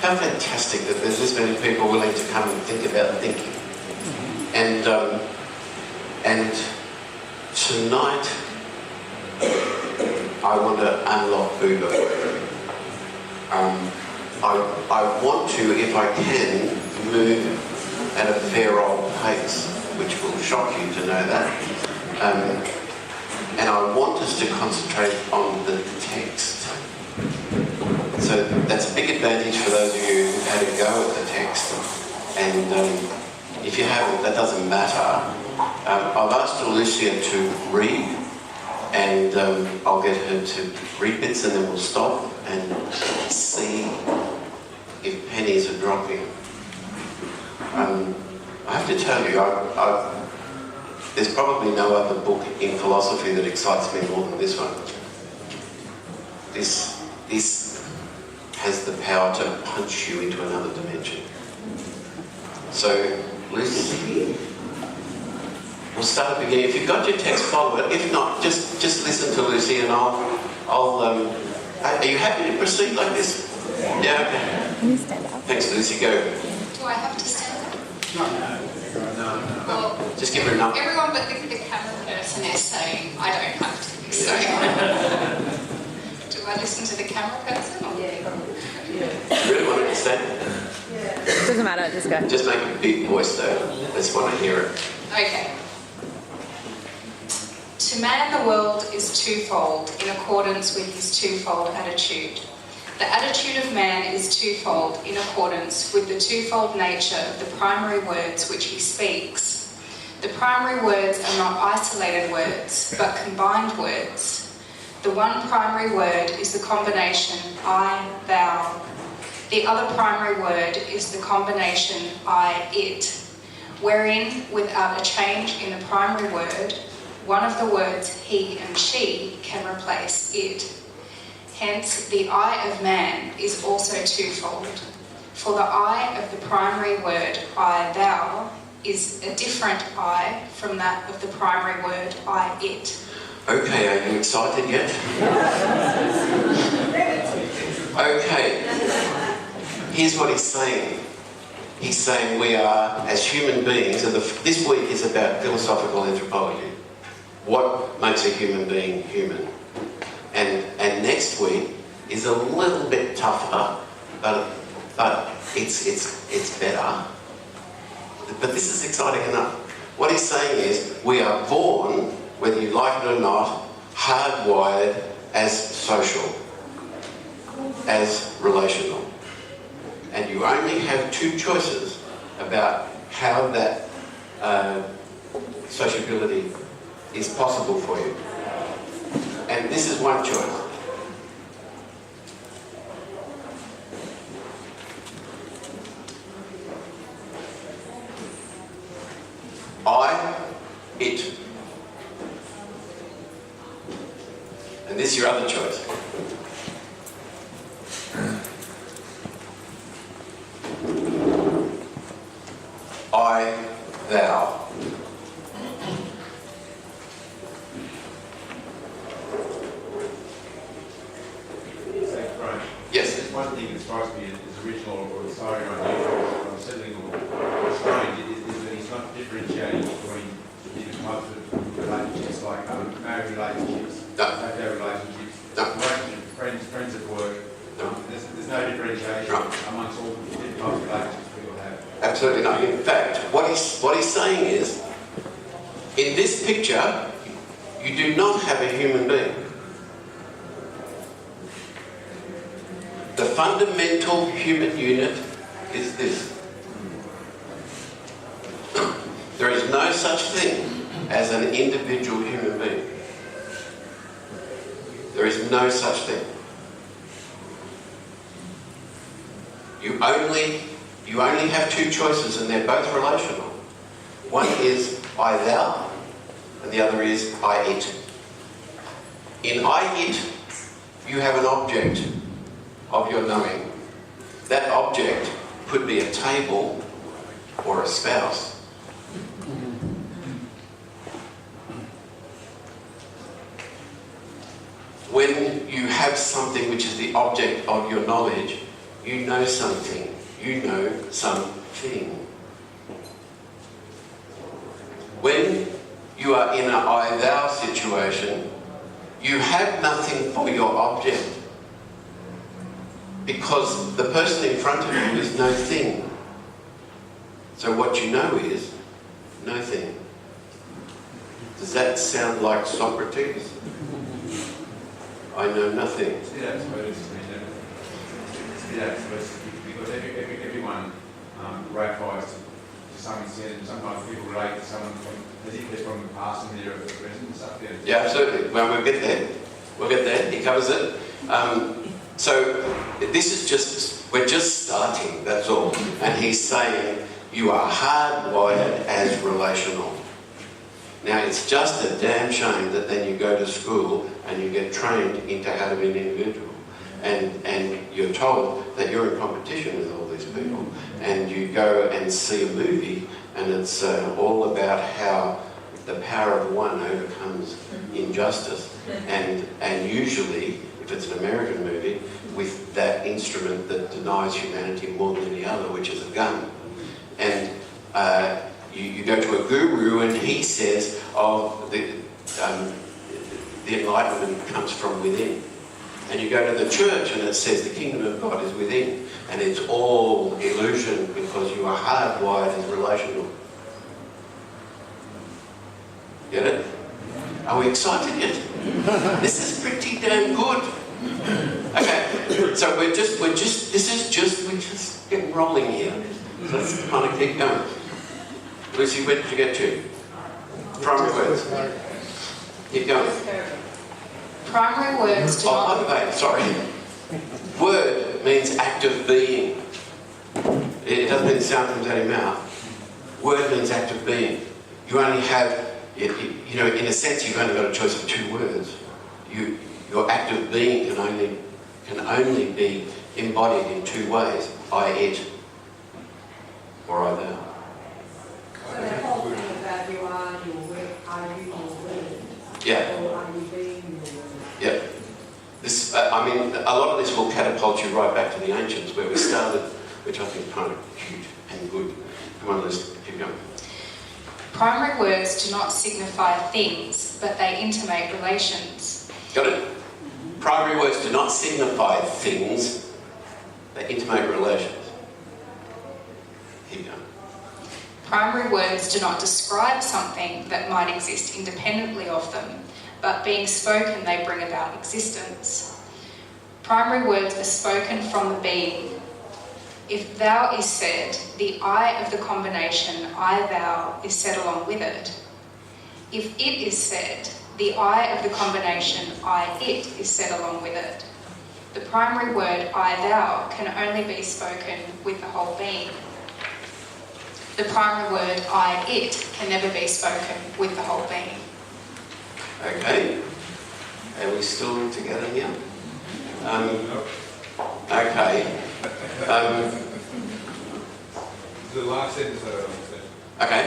how fantastic that there's this many people willing to come and think about thinking. And tonight, I want to unlock Buber. I want to, if I can, move at a fair old pace, which will shock you to know that. And I want us to concentrate on the text. So that's a big advantage for those of you who've had a go at the text. And if you haven't, that doesn't matter. I've asked Alicia to read, and I'll get her to read bits, and then we'll stop and see if pennies are dropping. I have to tell you, there's probably no other book in philosophy that excites me more than this one. This has the power to punch you into another dimension. So, Lucy, we'll start at the beginning. If you've got your text, follow it. If not, just listen to Lucy, and are you happy to proceed like this? Yeah, okay. Can you stand up? Thanks, Lucy. Go. Do I have to stand up? No. Well, Just give her a number. everyone but the camera person is saying I don't have to. So, do I listen to the camera person? Or? Do you really want to stand? Doesn't matter, just go. Just make a big voice though. Let's want to hear it. Okay. To man, the world is twofold in accordance with his twofold attitude. The attitude of man is twofold in accordance with the twofold nature of the primary words which he speaks. The primary words are not isolated words, but combined words. The one primary word is the combination I, thou. The other primary word is the combination I, it, wherein, without a change in the primary word, one of the words he and she can replace it. Hence, the I of man is also twofold. For the I of the primary word I, thou, is a different I from that of the primary word I, it. Okay, are you excited yet? Okay, here's what he's saying. He's saying we are, as human beings, and this week is about philosophical anthropology. What makes a human being human? And next week is a little bit tougher, but it's better. But this is exciting enough. What he's saying is we are born, whether you like it or not, hardwired as social, as relational. And you only have two choices about how that sociability is possible for you. And this is one choice. I, it. And this is your other choice. I, thou. Yes. There's one thing that strikes me as original or exciting or unusual or unsettling or strange is that he's not differentiating between different types of relationships like marriage relationships, family relationships, friends at work. There's no differentiation amongst all the different types of relationships we all have. Absolutely not. In fact, what he's saying is, in this picture, you do not have a human being. The fundamental human unit is this. There is no such thing as an individual human being. There is no such thing. You only have two choices, and they're both relational. One is I, thou, and the other is I, it. In I, it, you have an object of your knowing. That object could be a table or a spouse. When you have something which is the object of your knowledge, you know something. You know something. When you are in an I-thou situation, you have nothing for your object, because the person in front of you is no thing. So what you know is no thing. Does that sound like Socrates? I know nothing. Yeah, because everyone ratifies to some extent, and sometimes people relate to someone as if they're from the past and they're at the present and stuff. Yeah, absolutely. Well, we'll get there. We'll get there. He covers it. So this is just, we're just starting, that's all. And he's saying you are hardwired as relational. Now, it's just a damn shame that then you go to school and you get trained into how to be an individual. And you're told that you're in competition with all these people. And you go and see a movie and it's all about how the power of one overcomes injustice. And usually, if it's an American movie, with that instrument that denies humanity more than any other, which is a gun. And you go to a guru and he says, oh, the enlightenment comes from within. And you go to the church and it says the kingdom of God is within. And it's all illusion because you are hardwired as relational. Get it? Are we excited yet? This is pretty damn good. Okay, so we're just getting rolling here. So let's kind of keep going. Lucy, where did you get to? Primary words. Keep going. Primary words do Oh, not... by the way, sorry. Word means act of being. It doesn't mean sound comes out of your mouth. Word means act of being. You only have, you know, in a sense, you've only got a choice of two words. Your act of being can only be embodied in two ways: I, it, or I, thou. So that whole thing about you are your word, are you your word? Yeah. Or are you being your word? Yeah. This, I mean, a lot of this will catapult you right back to the ancients where we started, which I think is kind of cute and good. Come on, let's keep going. Primary words do not signify things, but they intimate relations. Got it? Primary words do not signify things, they intimate relations. Keep going. Primary words do not describe something that might exist independently of them, but being spoken, they bring about existence. Primary words are spoken from the being. If thou is said, the I of the combination I-thou is said along with it. If it is said, the I of the combination I-it is said along with it. The primary word I-thou can only be spoken with the whole being. The primary word I-it can never be spoken with the whole being. Okay. Are we still together here? Okay. The last sentence that I said. Okay.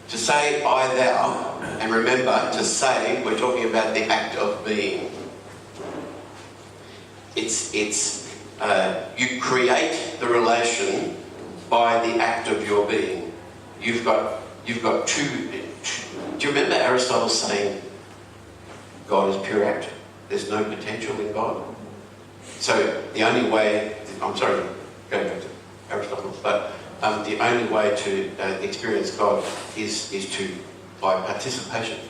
To say I, thou, and remember, to say, we're talking about the act of being. You create the relation by the act of your being. You've got two. Do you remember Aristotle saying God is pure act? There's no potential in God. So the only way, I'm sorry, going back to Aristotle, but the only way to experience God is by participation.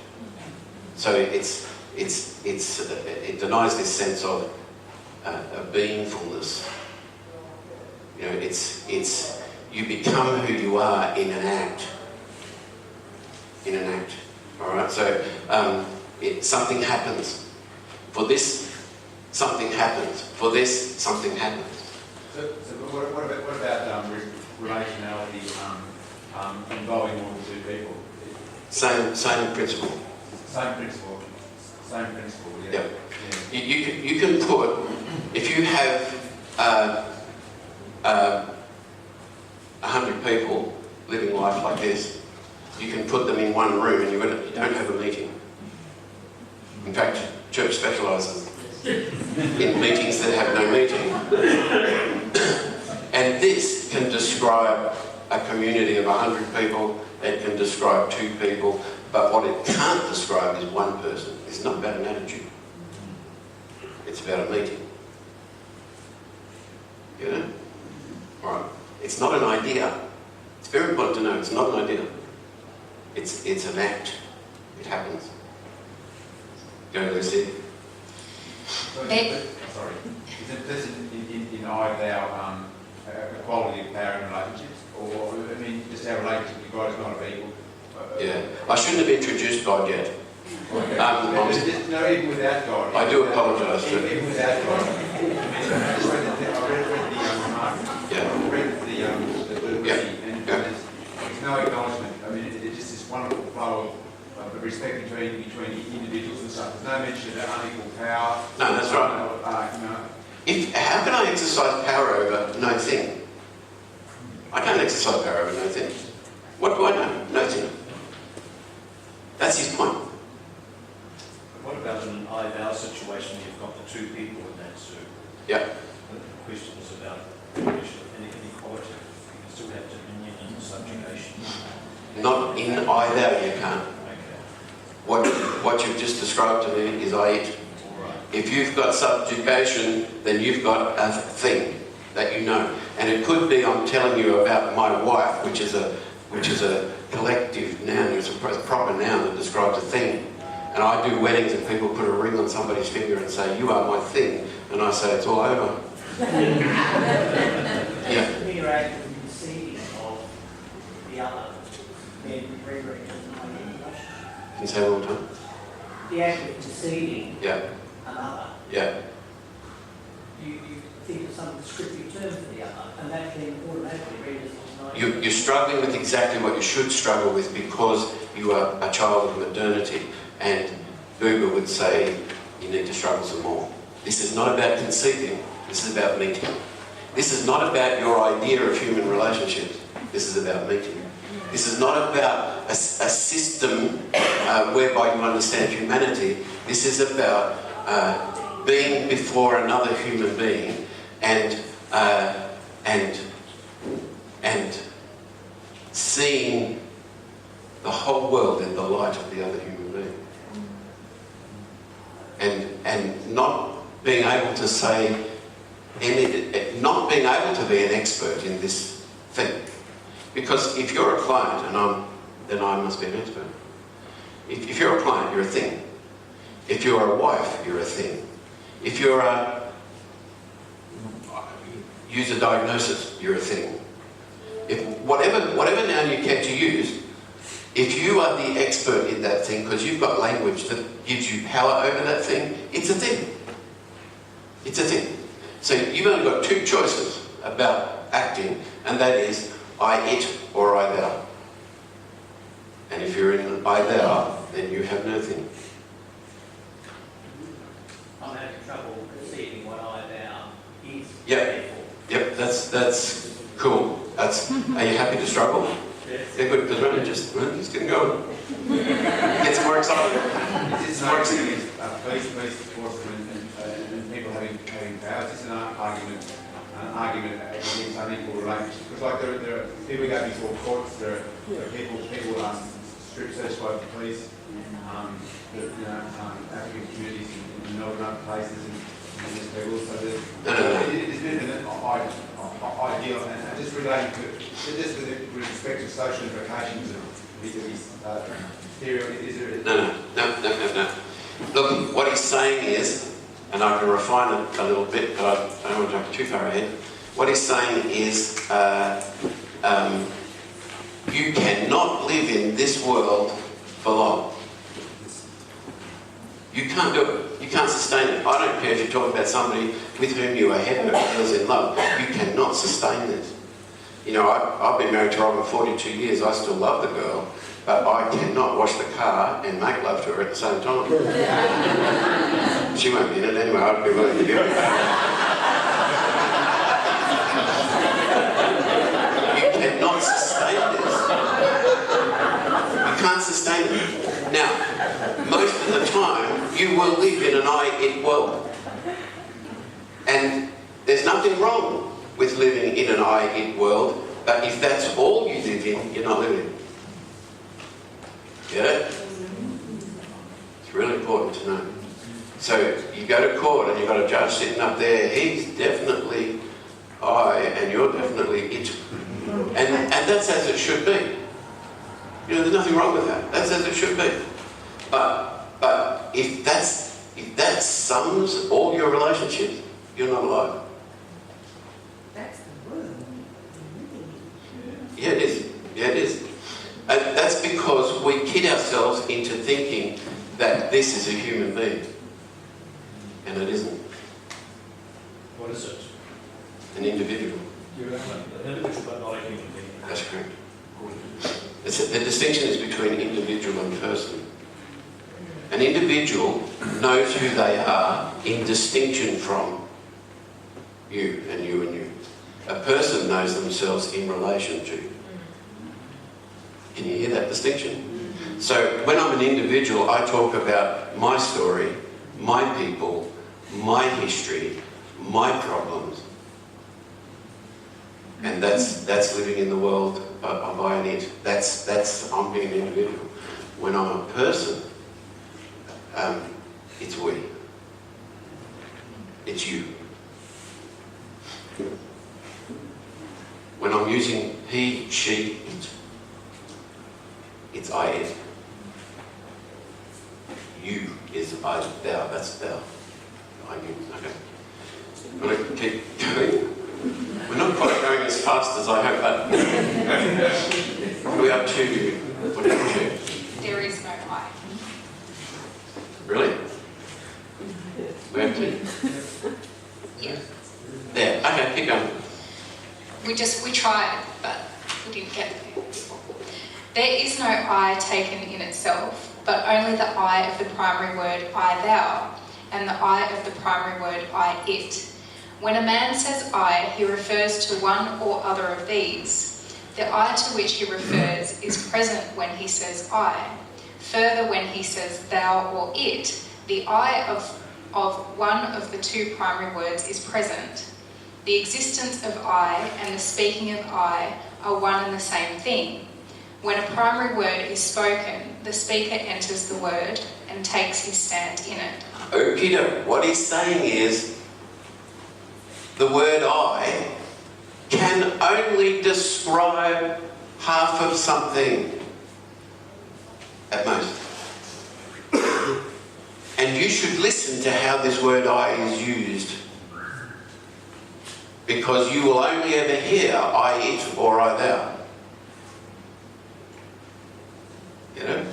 So it denies this sense of beingfulness. You know, you become who you are in an act. In an act. All right. So something happens. For this, something happens. For this, something happens. So what about relationality involving more than two people? Same principle. Same principle. Same principle. Yeah. Yep. Yeah. You can put, if you have 100 people living life like this, you can put them in one room and you don't have a meeting. In fact, church specialises in meetings that have no meeting. And this can describe a community of 100 people, it can describe 2 people, but what it can't describe is one person. It's not about an attitude. It's about a meeting. You know? Right. It's not an idea. It's very important to know it's not an idea. It's an act. It happens. Go, Lucy. Nick? Sorry. Is it this in either equality of power in relationships, or I mean, just our relationship to God is not a equal? Yeah. I shouldn't have introduced God yet. No, even without God. I do apologise. Even without God. I just read the remark. Yeah. I read the Yeah. and there's no acknowledgement. I mean, it's just this wonderful flow of respect between individuals and stuff. There's no mention of unequal power. No, that's right. You know. How can I exercise power over no thing? I can't exercise power over no thing. What do I know? Nothing. That's his point. What about in an I-thou situation? You've got the 2 people in that suit. Yeah. The question is about inequality. You can still have dominion and subjugation. Not in I-thou you can't. Okay. What you've just described to me is I-it. All right. If you've got subjugation, then you've got a thing that you know. And it could be I'm telling you about my wife, which is a collective noun, it's a proper noun that describes a thing. And I do weddings and people put a ring on somebody's finger and say, you are my thing. And I say, it's all over. Yeah. Mere act of conceiving of the other, then reverence and Can you say it all the time? the act of conceiving Yeah. another, Yeah. you think of some descriptive term for the other, and that then automatically renders it You're struggling with exactly what you should struggle with because you are a child of modernity. And Buber would say, you need to struggle some more. This is not about conceiving, this is about meeting. This is not about your idea of human relationships, this is about meeting. This is not about a system whereby you understand humanity. This is about being before another human being and seeing the whole world in the light of the other human being. And not being able to say, not being able to be an expert in this thing. Because if you're a client, then I must be an expert. If you're a client, you're a thing. If you're a wife, you're a thing. If you're a user diagnosis, you're a thing. If whatever noun you care to use, if you are the expert in that thing, because you've got language that gives you power over that thing, it's a thing. It's a thing. So you've only got 2 choices about acting, and that is I, it, or I, thou. And if you're in I, thou, then you have no thing. I'm having trouble conceiving what I thou is. Yep. Yep, that's cool. Are you happy to struggle? Yes. Yeah, good, because we're just getting going. Gets more exciting. It's not police enforcement and people having powers. It's an argument against unequal relationships. Because like there are people go before courts. There are people strip searched by the police. African communities in northern other places and these people. So there's it's been an ideal and just relating to just with respect to social implications of these theory. Is there? No. Look, what he's saying is, and I can refine it a little bit, but I don't want to jump too far ahead. What he's saying is, you cannot live in this world for long. You can't do it. You can't sustain it. I don't care if you're talking about somebody with whom you are head over heels in love. You cannot sustain this. You know, I've been married to Robin 42 years. I still love the girl, but I cannot wash the car and make love to her at the same time. She won't be in it anyway. I'd be willing to do it. You cannot sustain this. You can't sustain it. Now, most of the time, you will live in an I-it world. nothing wrong with living in an I-it world, but if that's all you live in, you're not living. Get it? It's really important to know. So you go to court and you've got a judge sitting up there, he's definitely I and you're definitely it. And that's as it should be. You know, there's nothing wrong with that. That's as it should be. But if that sums all your relationships, you're not alive. That's the word. Yeah, it is. Yeah, it is. And that's because we kid ourselves into thinking that this is a human being. And it isn't. What is it? An individual. You're an individual, but not a human being. That's correct. The distinction is between individual and person. An individual knows who they are in distinction from you and you and you. A person knows themselves in relation to. Can you hear that distinction? So when I'm an individual, I talk about my story, my people, my history, my problems. And that's living in the world by an it. That's I'm being an individual. When I'm a person, it's we. It's you. When I'm using he, she, it, it's I, it. You is I, thou. That's thou. I, you. Okay. I'm going to keep going. We're not quite going as fast as I hope, but we're up to, what did we do? There is no I. Really? We're up to? Yeah. There. Okay, keep going. We tried, but we didn't get there. There is no I taken in itself, but only the I of the primary word I thou, and the I of the primary word I it. When a man says I, he refers to one or other of these. The I to which he refers is present when he says I. Further, when he says thou or it, the I of one of the two primary words is present. The existence of I and the speaking of I are one and the same thing. When a primary word is spoken, the speaker enters the word and takes his stand in it. Oh, Peter, what he's saying is the word I can only describe half of something at most. And you should listen to how this word I is used, because you will only ever hear I it or I thou. You know?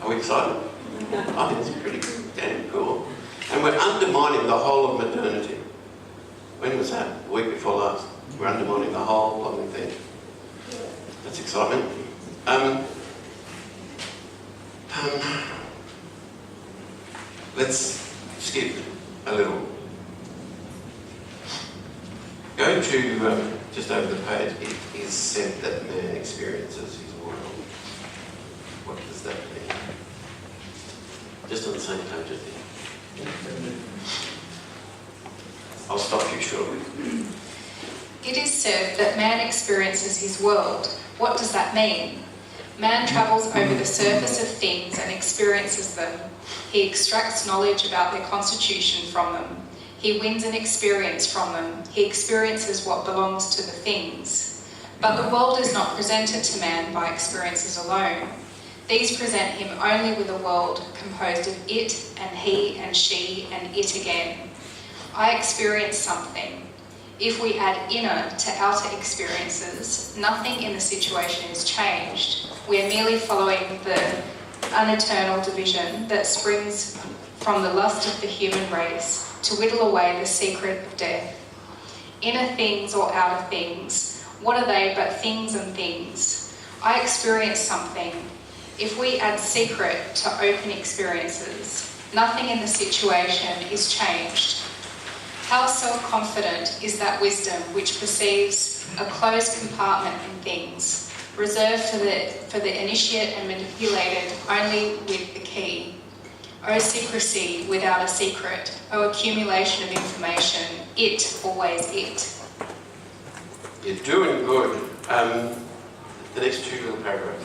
Are we excited? I think it's pretty damn cool. And we're undermining the whole of modernity. When was that? The week before last. We're undermining the whole blooming thing. That's excitement. Let's skip a little. Go to just over the page. It is said that man experiences his world. What does that mean? Just on the same page, I think. I'll stop you shortly. It is said that man experiences his world. What does that mean? Man travels over the surface of things and experiences them. He extracts knowledge about their constitution from them. He wins an experience from them. He experiences what belongs to the things. But the world is not presented to man by experiences alone. These present him only with a world composed of it and he and she and it again. I experience something. If we add inner to outer experiences, nothing in the situation is changed. We are merely following the uneternal division that springs from the lust of the human race to whittle away the secret of death. Inner things or outer things, what are they but things and things? I experience something. If we add secret to open experiences, nothing in the situation is changed. How self-confident is that wisdom which perceives a closed compartment in things, reserved for the initiate and manipulated only with the key. O secrecy without a secret, O accumulation of information, it, always it. You're doing good. The next two little paragraphs.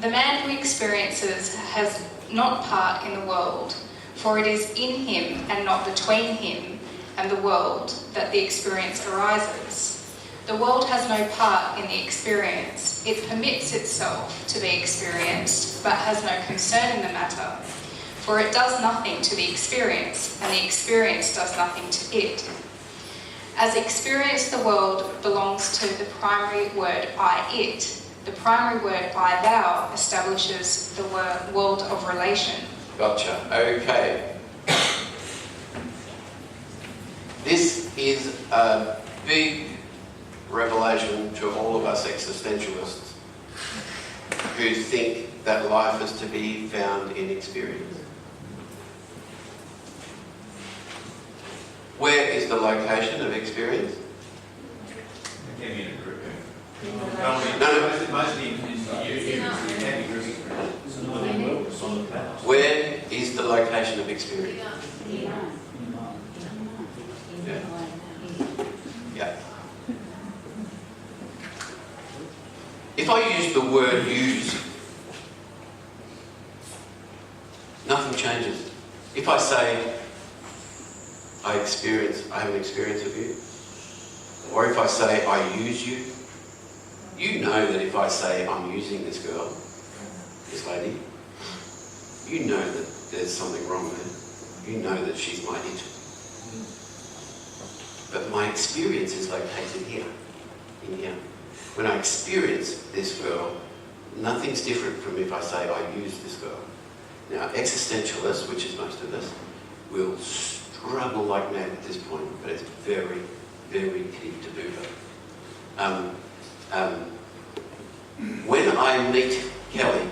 The man who experiences has not part in the world, for it is in him and not between him and the world that the experience arises. The world has no part in the experience. It permits itself to be experienced, but has no concern in the matter. For it does nothing to the experience, and the experience does nothing to it. As experience, the world belongs to the primary word I-it. The primary word I-thou establishes the world of relation. Gotcha. Okay. This is a big revelation to all of us existentialists who think that life is to be found in experience. Where is the location of experience? It can be in a group. No. Mostly you can be group experience. It's another world, it's on the past. Where is the location of experience? Yeah. Yeah. If I use the word use, nothing changes. If I say, I have an experience of you, or if I say, I use you, you know that if I say, I'm using this girl, this lady, you know that there's something wrong there. You know that she's my it. But my experience is located here, in here. When I experience this girl, nothing's different from if I say I use this girl. Now, existentialists, which is most of us, will struggle like mad at this point, but it's very, very key to Buber. When I meet Kelly,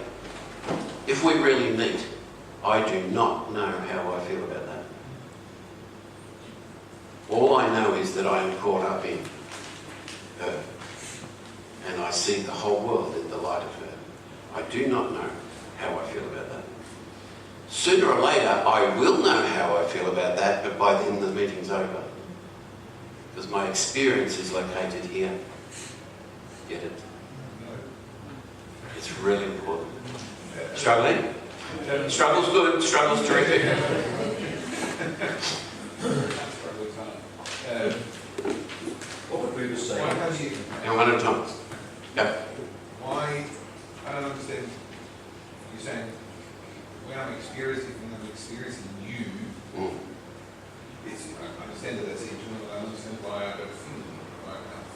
if we really meet, I do not know how I feel about that. All I know is that I am caught up in her, and I see the whole world in the light of her. I do not know how I feel about that. Sooner or later, I will know how I feel about that, but by then the meeting's over. Because my experience is located here. Get it? It's really important. Struggling? Struggle's good, struggle's terrific. What would we say? Why have you... And one at a time. Yeah. Why... I don't understand. You're saying, when I'm experiencing you, it's, I understand that that's internal, I understand why I don't feel it, why I can't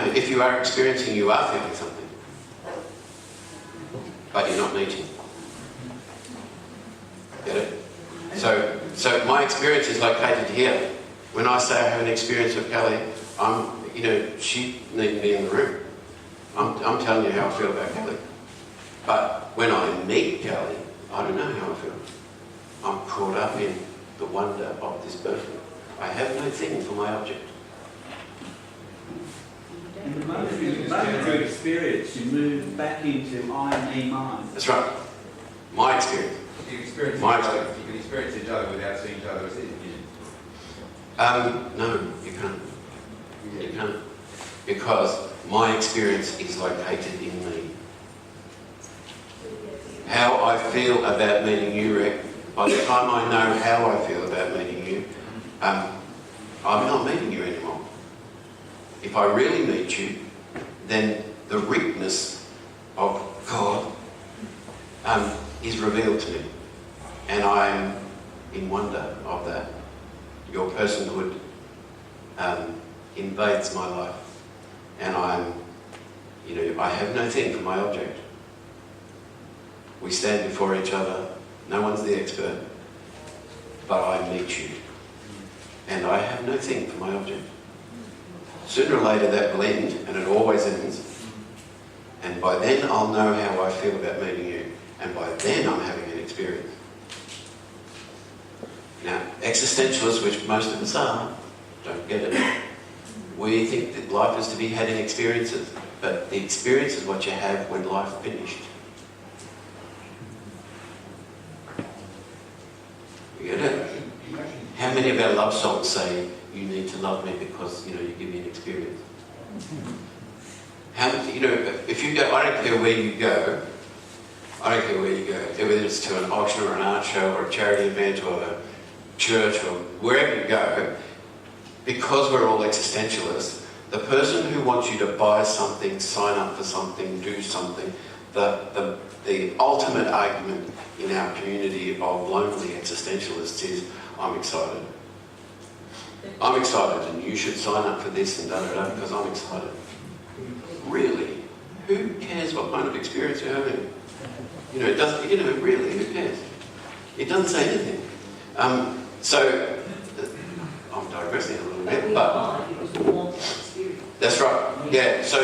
feel it. If you are experiencing, you are feeling something. But you're not meeting. Get it? So my experience is located here. When I say I have an experience of Kelly, she needn't be in the room. I'm telling you how I feel about Kelly. But when I meet Kelly, I don't know how I feel. I'm caught up in the wonder of this person. I have no thing for my object. In the moment of your experience, you move back into I, me, mine. That's right. My experience. You experience My each other. experience. You can experience each other without seeing each other as it. No, you can't. You can't. Because my experience is located in me. How I feel about meeting you, Rick, by the time I know how I feel about meeting you, I'm not meeting you anymore. If I really meet you, then the Rickness of God is revealed to me. And I'm in wonder of that. Your personhood invades my life. And I have no thing for my object. We stand before each other. No one's the expert. But I meet you. And I have no thing for my object. Sooner or later that will end, and it always ends. And by then I'll know how I feel about meeting you. And by then I'm having an experience. Now, existentialists, which most of us are, don't get it. We think that life is to be had in experiences, but the experience is what you have when life finished. You get it? How many of our love songs say, you need to love me because, you give me an experience? If you go, I don't care where you go, whether it's to an auction or an art show or a charity event or a church or wherever you go, because we're all existentialists, the person who wants you to buy something, sign up for something, do something, the ultimate argument in our community of lonely existentialists is, I'm excited. I'm excited and you should sign up for this and da-da-da because I'm excited. Really? Who cares what kind of experience you're having? It doesn't, really, who cares? It doesn't say anything. So, I'm digressing a little bit, but that's right. Yeah, so,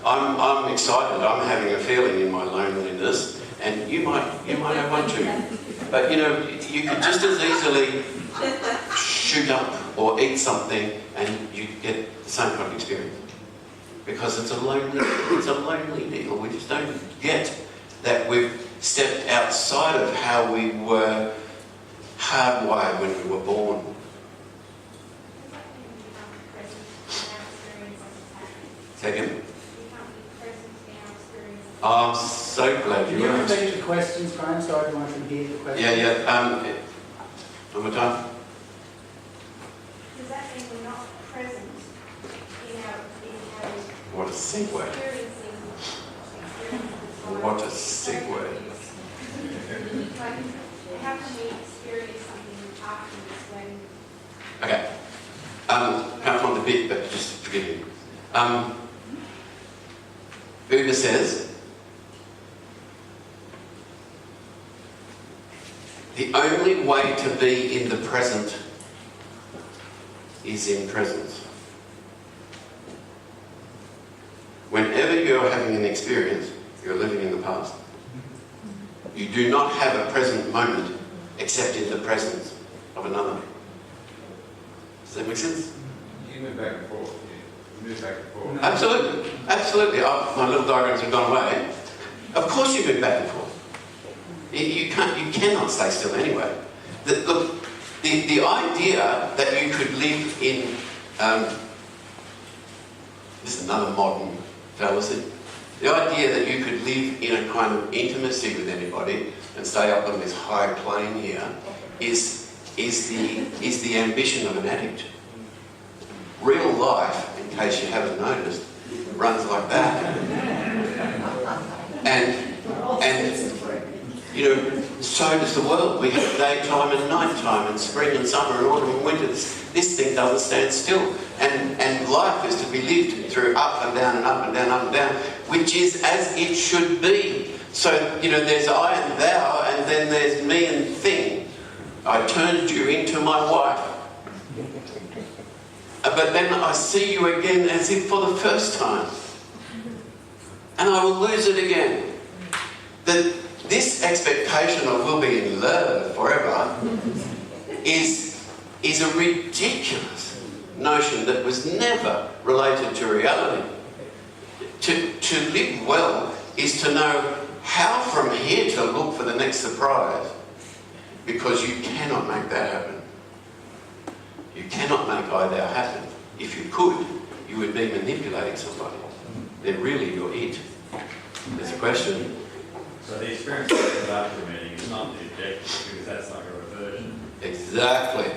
I'm excited. I'm having a feeling in my loneliness, and you might have one too. But, you could just as easily shoot up or eat something and you get the same kind of experience. Because it's a lonely deal. We just don't get that we've stepped outside of how we were hardwired when we were born. Second. I'm so glad you asked. Can you repeat the questions, Graham, so everyone can hear the question? Yeah. One more time. Does that mean we're not present in our What a segue. experiencing What a segue. how can we experience something afterwards when Okay. Can't find the bit, but just forgive me. Buber says, the only way to be in the present is in presence. Whenever you're having an experience, you're living in the past. You do not have a present moment except in the presence of another. Does that make sense? You move back and forth. You move back and forth. Absolutely. Absolutely. My little diagrams have gone away. Of course you move back and forth. You cannot stay still anyway. The idea that you could live in, this is another modern fallacy, the idea that you could live in a kind of intimacy with anybody and stay up on this high plane here is the ambition of an addict. Real life, in case you haven't noticed, runs like that. And so does the world. We have daytime and nighttime and spring and summer and autumn and winter. This thing doesn't stand still. And life is to be lived through up and down and up and down, up and down, which is as it should be. So, there's I and thou, and then there's me and thing. I turned you into my wife. But then I see you again as if for the first time. And I will lose it again. This expectation of we'll be in love forever is a ridiculous notion that was never related to reality. To live well is to know how from here to look for the next surprise, because you cannot make that happen. You cannot make I thou happen. If you could, you would be manipulating somebody. Then really you're it. There's a question. So the experience of the after meeting is not the objective, because that's like a reversion. Exactly.